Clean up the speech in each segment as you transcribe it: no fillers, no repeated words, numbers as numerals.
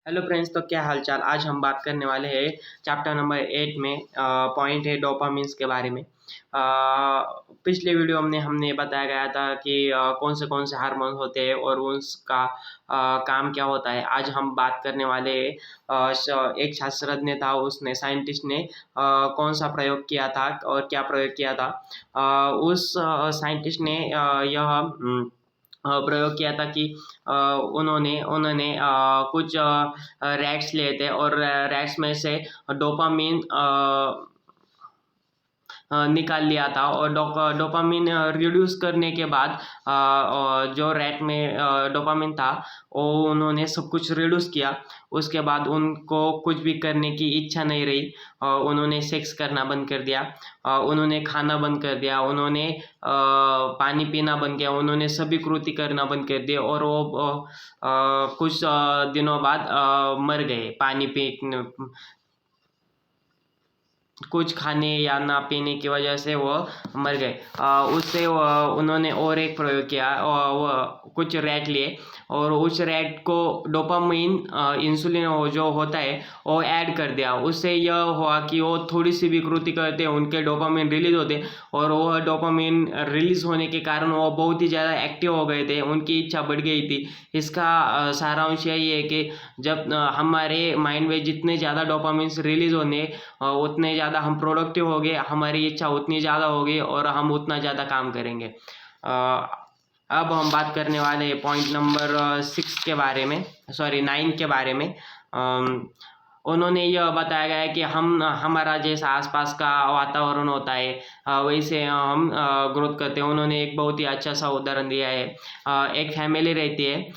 Hello friends, तो क्या हालचाल। आज हम बात करने वाले हैं चैप्टर नंबर 8 में पॉइंट है डोपामिन्स के बारे में। पिछले वीडियो हमने हमने बताया गया था कि कौन से हार्मोन होते हैं और उसका काम क्या होता है। आज हम बात करने वाले हैं, एक शास्त्रज्ञ था, उसने साइंटिस्ट ने कौन सा प्रयोग किया था और क्या प्रयोग किया था। उस साइंटिस्ट ने यह प्रयोग किया था कि उन्होंने उन्होंने कुछ रैट्स लिए थे और रैट्स में से डोपामिन निकाल लिया था और डोपामिन रिड्यूस करने के बाद जो रैट में डोपामिन था वो उन्होंने सब कुछ रिड्यूस किया। उसके बाद उनको कुछ भी करने की इच्छा नहीं रही। उन्होंने सेक्स करना बंद कर दिया, उन्होंने खाना बंद कर दिया, उन्होंने पानी पीना बंद किया, उन्होंने सभी कृति करना बंद कर दिया और वो कुछ दिनों बाद मर गए। पानी पी कुछ खाने या ना पीने की वजह से वो मर गए। उससे उन्होंने और एक प्रयोग किया, वो कुछ रैट लिए और उस रैट को डोपामाइन इंसुलिन जो होता है वो ऐड कर दिया। उससे यह हुआ कि वो थोड़ी सी भी कृति करते हैं उनके डोपामाइन रिलीज होते और वो डोपामाइन रिलीज होने के कारण वो बहुत ही ज़्यादा एक्टिव हो गए थे, उनकी इच्छा बढ़ गई थी। इसका सारांश यही है कि जब हमारे माइंड में जितने ज़्यादा डोपामिन्स रिलीज होने उतने ज़्यादा हम प्रोडक्टिव हो गए, हमारी इच्छा उतनी ज़्यादा होगी और हम उतना ज़्यादा काम करेंगे। अब हम बात करने वाले हैं पॉइंट नंबर 6 के बारे में, सॉरी 9 के बारे में। उन्होंने यह बताया गया है कि हमारा जैसा आसपास का वातावरण होता है वैसे हम ग्रोथ करते हैं। उन्होंने एक बहुत ही अच्छा सा उदाहरण दिया है। एक फैमिली रहती है,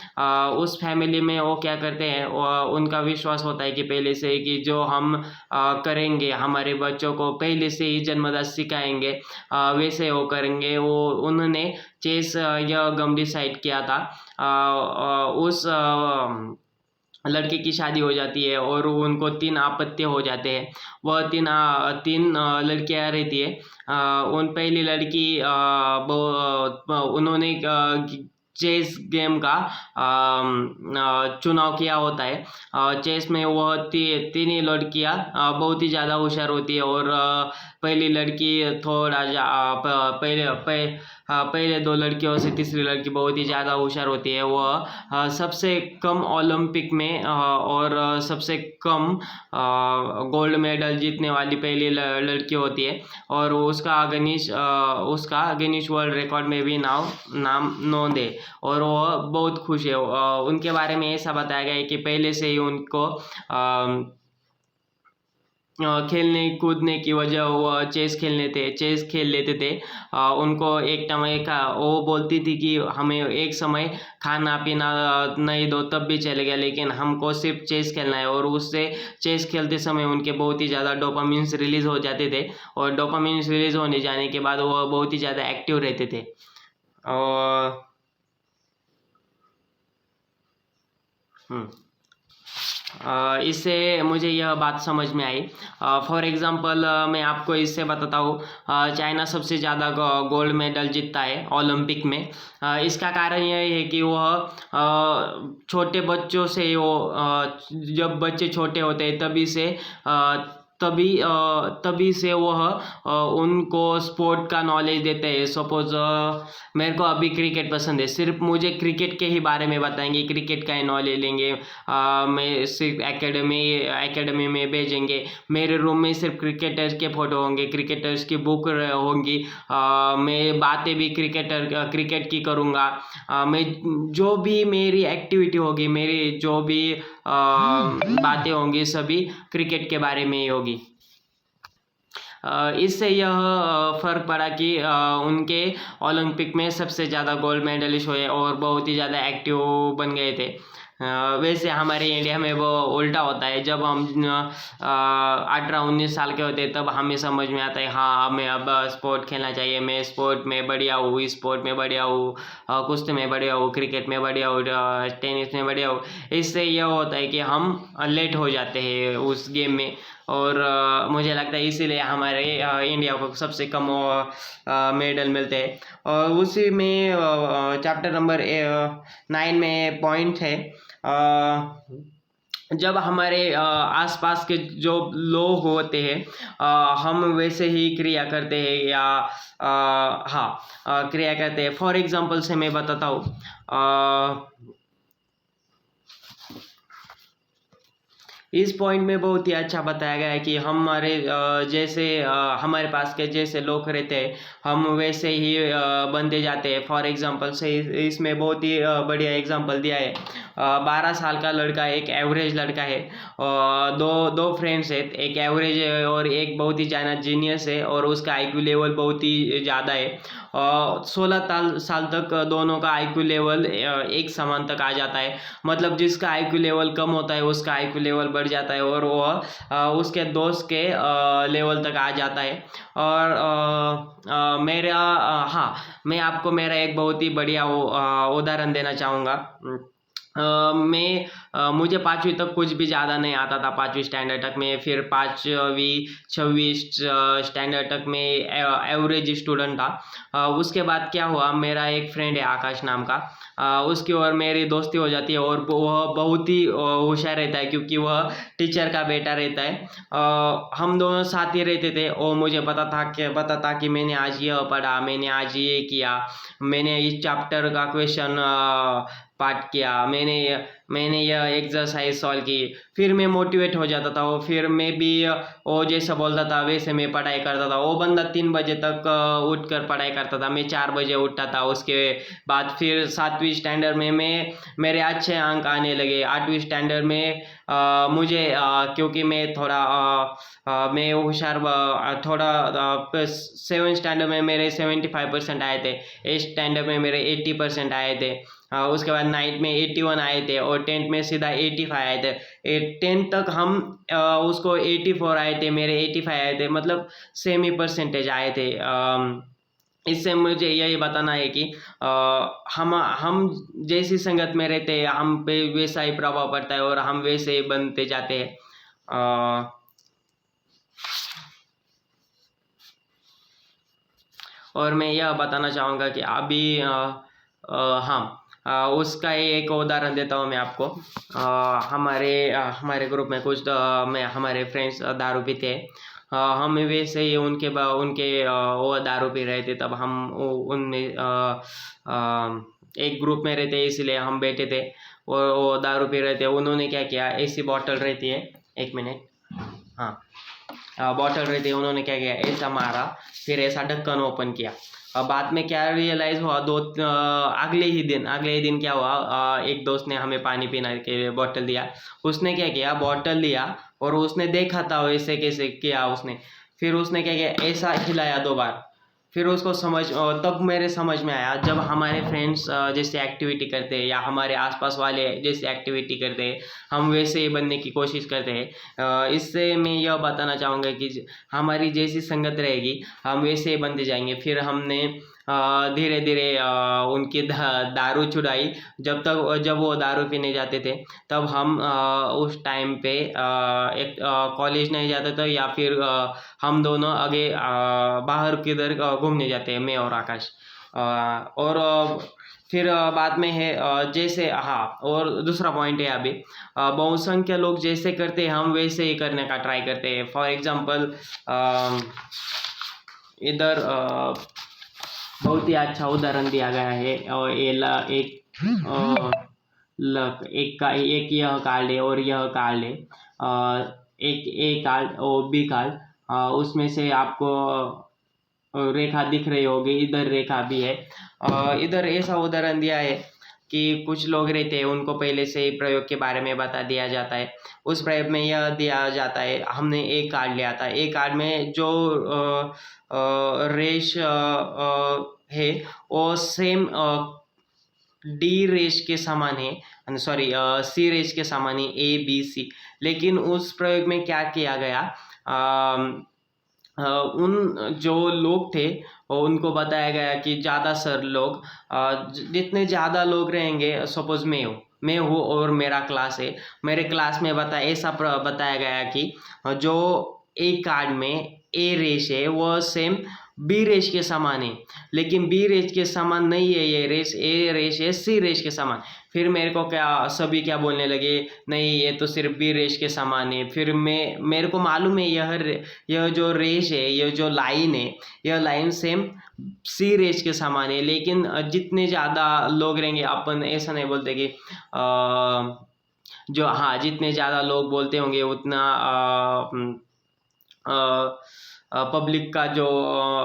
उस फैमिली में वो क्या करते हैं, उनका विश्वास होता है कि पहले से ही कि जो हम करेंगे हमारे बच्चों को पहले से ही जन्मजात सिखाएंगे, वैसे वो करेंगे। वो उन्होंने चेस यह गम डिसाइड किया था। उस लड़के की शादी हो जाती है और उनको 3 आपत्ति हो जाते हैं। वह तीन लड़कियां रहती है। उन पहली लड़की उन्होंने चेस गेम का चुनाव किया होता है। चेस में वह तीन ही लड़कियां बहुत ही ज़्यादा होशियार होती है और पहली लड़की थोड़ा पहले 2 लड़कियों से तीसरी लड़की बहुत ही ज़्यादा होशियार होती है। वह सबसे कम ओलंपिक में और सबसे कम गोल्ड मेडल जीतने वाली पहली लड़की होती है और उसका गिनीज वर्ल्ड रिकॉर्ड में भी नाम नोंद है और वो बहुत खुश है। उनके बारे में ऐसा बताया गया है कि पहले से ही उनको खेलने कूदने की वजह वो चेस खेल लेते थे। उनको एक समय का वो बोलती थी कि हमें एक समय खाना पीना नहीं दो तब भी चलेगा, लेकिन हमको सिर्फ चेस खेलना है। और उससे चेस खेलते समय उनके बहुत ही ज़्यादा डोपामिन्स रिलीज हो जाते थे और डोपामिन्स रिलीज होने जाने के बाद वो बहुत ही ज़्यादा एक्टिव रहते थे। और इससे मुझे यह बात समझ में आई। फॉर एग्जांपल मैं आपको इससे बताता हूँ, चाइना सबसे ज़्यादा गोल्ड मेडल जीतता है ओलंपिक में। इसका कारण यह है कि वह छोटे बच्चों से जब बच्चे छोटे होते हैं तभी से वह उनको स्पोर्ट का नॉलेज देते हैं। सपोज मेरे को अभी क्रिकेट पसंद है, सिर्फ मुझे क्रिकेट के ही बारे में बताएंगे, क्रिकेट का ही नॉलेज लेंगे। मैं सिर्फ एकेडमी में भेजेंगे, मेरे रूम में सिर्फ क्रिकेटर्स के फोटो होंगे, क्रिकेटर्स की बुक होंगी। मैं बातें भी क्रिकेट की करूँगा। मैं जो भी मेरी एक्टिविटी होगी, मेरी जो भी बातें होंगी सभी क्रिकेट के बारे में ही होगी। इससे यह फ़र्क पड़ा कि उनके ओलंपिक में सबसे ज़्यादा गोल्ड मेडलिस्ट हुए और बहुत ही ज़्यादा एक्टिव बन गए थे। वैसे हमारे इंडिया में वो उल्टा होता है। जब हम 18-19 साल के होते हैं तब हमें समझ में आता है हाँ हमें अब स्पोर्ट खेलना चाहिए, मैं स्पोर्ट में बढ़िया हूँ, स्पोर्ट में बढ़िया हूँ, कुश्ती में बढ़िया हूँ, क्रिकेट में बढ़िया हूँ, टेनिस में बढ़िया हूँ। इससे यह होता है कि हम लेट हो जाते हैं उस गेम में और मुझे लगता है इसीलिए हमारे इंडिया को सबसे कम मेडल मिलते हैं। और उसी में चैप्टर नंबर 9 में पॉइंट है जब हमारे आसपास के जो लोग होते हैं हम वैसे ही क्रिया करते हैं या हाँ क्रिया करते हैं। फॉर एग्जांपल से मैं बताता हूँ, इस पॉइंट में बहुत ही अच्छा बताया गया है कि हमारे जैसे हमारे पास के जैसे लोग रहते हैं हम वैसे ही बनते जाते हैं। फॉर एग्जांपल से इसमें बहुत ही बढ़िया एग्जांपल दिया है। 12 साल का लड़का, एक एवरेज लड़का है, दो दो फ्रेंड्स हैं, एक एवरेज है और एक बहुत ही ज़्यादा जीनियस है और उसका आईक्यू लेवल बहुत ही ज़्यादा है। 16 साल तक दोनों का आईक्यू लेवल एक समान तक आ जाता है। मतलब जिसका आईक्यू लेवल कम होता है उसका आईक्यू लेवल बढ़ जाता है और वह उसके दोस्त के लेवल तक आ जाता है। और मेरा हाँ, मैं आपको मेरा एक बहुत ही बढ़िया उदाहरण देना चाहूँगा। मुझे 5वीं तक कुछ भी ज़्यादा नहीं आता था, 5वीं स्टैंडर्ड तक में। फिर 5वीं 6वीं स्टैंडर्ड तक में एवरेज स्टूडेंट था। उसके बाद क्या हुआ, मेरा एक फ्रेंड है आकाश नाम का, उसकी और मेरी दोस्ती हो जाती है और वह बहुत ही होशियार रहता है क्योंकि वह टीचर का बेटा रहता है। हम दोनों साथ ही रहते थे और मुझे पता था कि मैंने आज यह पढ़ा, मैंने आज ये किया, मैंने इस चैप्टर का क्वेश्चन पाठ किया, मैंने यह एक्सरसाइज सॉल्व की। फिर मैं मोटिवेट हो जाता था और फिर मैं भी वो जैसा बोलता था वैसे मैं पढ़ाई करता था। वो बंदा 3 बजे तक उठ कर पढ़ाई करता था, मैं 4 बजे उठता था। उसके बाद फिर 7वीं स्टैंडर्ड में मेरे अच्छे अंक आने लगे। 8वीं स्टैंडर्ड में मुझे क्योंकि मैं थोड़ा मैं होशियार थोड़ा 7th स्टैंडर्ड में मेरे 75% आए थे, 8th स्टैंडर्ड में मेरे 80% आए थे। उसके बाद 9th में 81 आए थे और 10th में सीधा 85 आए थे। 10th तक हम उसको 84 आए थे, मेरे 85 आए थे, मतलब सेम ही परसेंटेज आए थे। इससे मुझे यही बताना है कि हम जैसी संगत में रहते हैं हम पे वैसा ही प्रभाव पड़ता है और हम वैसे ही बनते जाते हैं। और मैं यह बताना चाहूँगा कि अभी हाँ, उसका ही एक उदाहरण देता हूँ मैं आपको। हमारे ग्रुप में कुछ हमारे फ्रेंड्स दारू पीते हैं। हम वैसे ही उनके वो दारू पी रहे थे, तब हम उनमें एक ग्रुप में रहते इसलिए हम बैठे थे और वो दारू पी रहे थे। उन्होंने क्या किया, ऐसी बॉटल रहती है, 1 मिनट, हाँ, बॉटल रहती है, उन्होंने क्या किया, ऐसा मारा, फिर ऐसा ढक्कन ओपन किया। बाद में क्या रियलाइज हुआ, अगले ही दिन क्या हुआ, एक दोस्त ने हमें पानी पीने के लिए बॉटल दिया। उसने क्या किया, बॉटल लिया और उसने देखा था वैसे कैसे किया उसने, फिर उसने क्या किया, ऐसा हिलाया 2 बार। फिर उसको तब मेरे समझ में आया, जब हमारे फ्रेंड्स जैसे एक्टिविटी करते हैं या हमारे आसपास वाले जैसे एक्टिविटी करते हैं हम वैसे ही बनने की कोशिश करते हैं। इससे मैं यह बताना चाहूँगा कि हमारी जैसी संगत रहेगी हम वैसे ही बनते जाएंगे। फिर हमने धीरे धीरे उनकी दारू छुड़ाई। जब वो दारू पीने जाते थे तब हम उस टाइम पे एक कॉलेज नहीं जाते थे या फिर हम दोनों आगे बाहर किधर घूमने जाते हैं, मैं और आकाश। और फिर बाद में है जैसे, हाँ, और दूसरा पॉइंट है अभी, बहुसंख्य लोग जैसे करते हैं हम वैसे ही करने का ट्राई करते हैं। फॉर एग्जांपल इधर बहुत ही अच्छा उदाहरण दिया गया है और एक यह कार्ड है और यह कार्ड है, एक ए कार्ड और बी कार्ड। उसमें से आपको रेखा दिख रही होगी, इधर रेखा भी है। इधर ऐसा उदाहरण दिया है कि कुछ लोग रहते हैं उनको पहले से ही प्रयोग के बारे में बता दिया जाता है। उस प्रयोग में यह दिया जाता है, हमने एक कार्ड लिया था, एक कार्ड में जो रेश है वो सेम डी रेश के समान है, सॉरी सी रेश के समान है, ए बी सी। लेकिन उस प्रयोग में क्या किया गया, उन जो लोग थे उनको बताया गया कि ज़्यादा सर लोग जितने ज़्यादा लोग रहेंगे, सपोज मैं हूँ और मेरा क्लास है, मेरे क्लास में ऐसा बताया गया कि जो ए कार्ड में ए रेश है वो सेम बी रेस के समान है, लेकिन बी रेस के समान नहीं है ये रेस, ए रेस है सी रेस के समान। फिर मेरे को सभी क्या बोलने लगे, नहीं ये तो सिर्फ बी रेस के समान है। फिर मेरे को मालूम है यह जो रेस है, यह जो लाइन है, यह लाइन सेम सी रेस के समान है। लेकिन जितने ज़्यादा लोग रहेंगे, अपन ऐसा नहीं बोलते कि जो हाँ जितने ज़्यादा लोग बोलते होंगे उतना पब्लिक का जो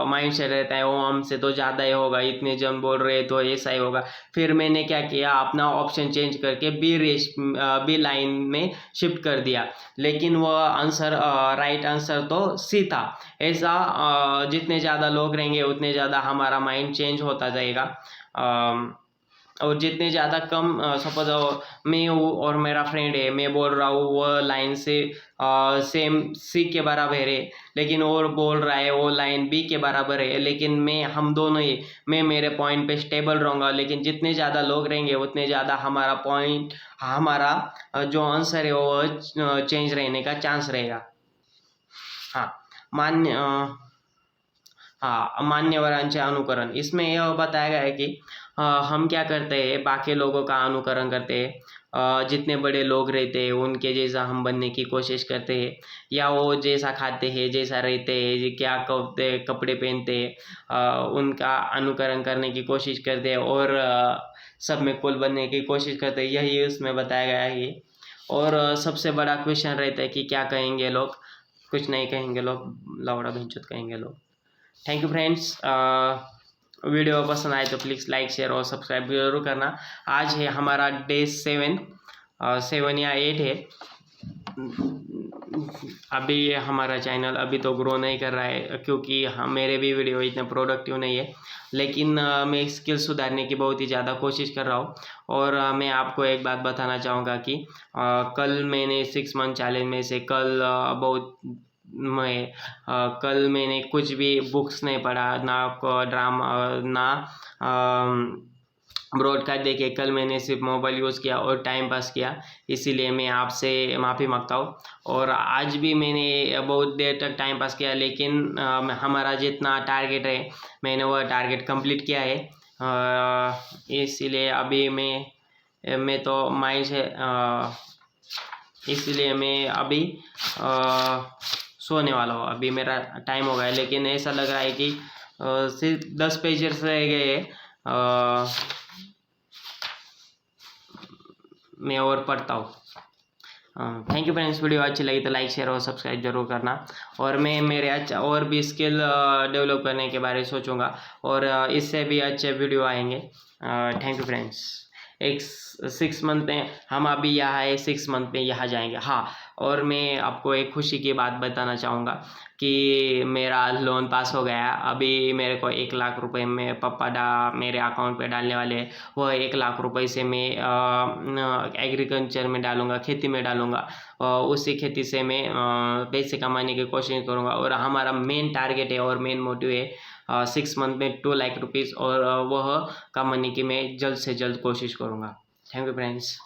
माइंड सेट रहता है वो हमसे तो ज़्यादा ही होगा, इतने जन बोल रहे तो ऐसा ही होगा। फिर मैंने क्या किया, अपना ऑप्शन चेंज करके बी लाइन में शिफ्ट कर दिया, लेकिन वह आंसर राइट आंसर तो सी था। ऐसा जितने ज़्यादा लोग रहेंगे उतने ज़्यादा हमारा माइंड चेंज होता जाएगा। और जितने ज़्यादा कम, सपोज मैं हूँ और मेरा फ्रेंड है, मैं बोल रहा हूँ वो लाइन से सेम सी के बराबर है, लेकिन और बोल रहा है वो लाइन बी के बराबर है, लेकिन हम दोनों ही, मैं मेरे पॉइंट पे स्टेबल रहूँगा। लेकिन जितने ज़्यादा लोग रहेंगे उतने ज़्यादा हमारा जो आंसर है वो चेंज रहने का चांस रहेगा। हाँ, मान्यवरांचे अनुकरण, इसमें यह बताया गया है कि हम क्या करते हैं, बाकी लोगों का अनुकरण करते हैं। जितने बड़े लोग रहते हैं उनके जैसा हम बनने की कोशिश करते हैं, या वो जैसा खाते हैं, जैसा रहते हैं, क्या कपड़े पहनते हैं, उनका अनुकरण करने की कोशिश करते हैं और सब में कुल बनने की कोशिश करते हैं। यही उसमें बताया गया है। और सबसे बड़ा क्वेश्चन रहता है कि क्या कहेंगे लोग, कुछ नहीं कहेंगे लोग, लौड़ा भैंचोद कहेंगे लोग। Thank you friends. वीडियो पसंद आए तो प्लीज़ लाइक शेयर और सब्सक्राइब जरूर करना। आज है हमारा डे 7 या 8 है। अभी हमारा चैनल अभी तो ग्रो नहीं कर रहा है, क्योंकि मेरे भी वीडियो इतने प्रोडक्टिव नहीं है, लेकिन मैं स्किल सुधारने की बहुत ही ज़्यादा कोशिश कर रहा हूँ। और मैं आपको एक बात बताना चाहूँगा कि कल मैंने 6 मंथ चैलेंज में से कल मैंने कुछ भी बुक्स नहीं पढ़ा, ना ड्रामा, ना ब्रॉडकास्ट देखे। कल मैंने सिर्फ मोबाइल यूज़ किया और टाइम पास किया, इसीलिए मैं आपसे माफ़ी मांगता हूँ। और आज भी मैंने बहुत देर तक टाइम पास किया, लेकिन हमारा जितना टारगेट है मैंने वह टारगेट कंप्लीट किया है। इसीलिए अभी मैं तो माइंड से इसलिए मैं अभी सोने वाला हूँ। अभी मेरा टाइम हो गया है, लेकिन ऐसा लग रहा है कि सिर्फ 10 पेजेस रह गए हैं। मैं और पढ़ता हूँ। Thank you friends. वीडियो अच्छी लगी तो लाइक शेयर और सब्सक्राइब जरूर करना। और मैं मेरे और भी स्किल डेवलप करने के बारे में सोचूंगा, और इससे भी अच्छे वीडियो आएंगे। Thank you friends. 6 मंथ में हम अभी यहाँ है, 6 मंथ में यहाँ जाएंगे। हाँ, और मैं आपको एक खुशी की बात बताना चाहूँगा कि मेरा लोन पास हो गया। अभी मेरे को 1 लाख रुपए में पापा मेरे अकाउंट पे डालने वाले हैं। वह 1 लाख रुपए से मैं एग्रीकल्चर में डालूंगा, खेती में डालूंगा। उसी खेती से मैं पैसे कमाने की कोशिश करूँगा। और हमारा मेन टारगेट है और मेन मोटिव है 6 मंथ में 2 लाख रुपीज़, और वह कमाने की मैं जल्द से जल्द कोशिश करूँगा। Thank you friends.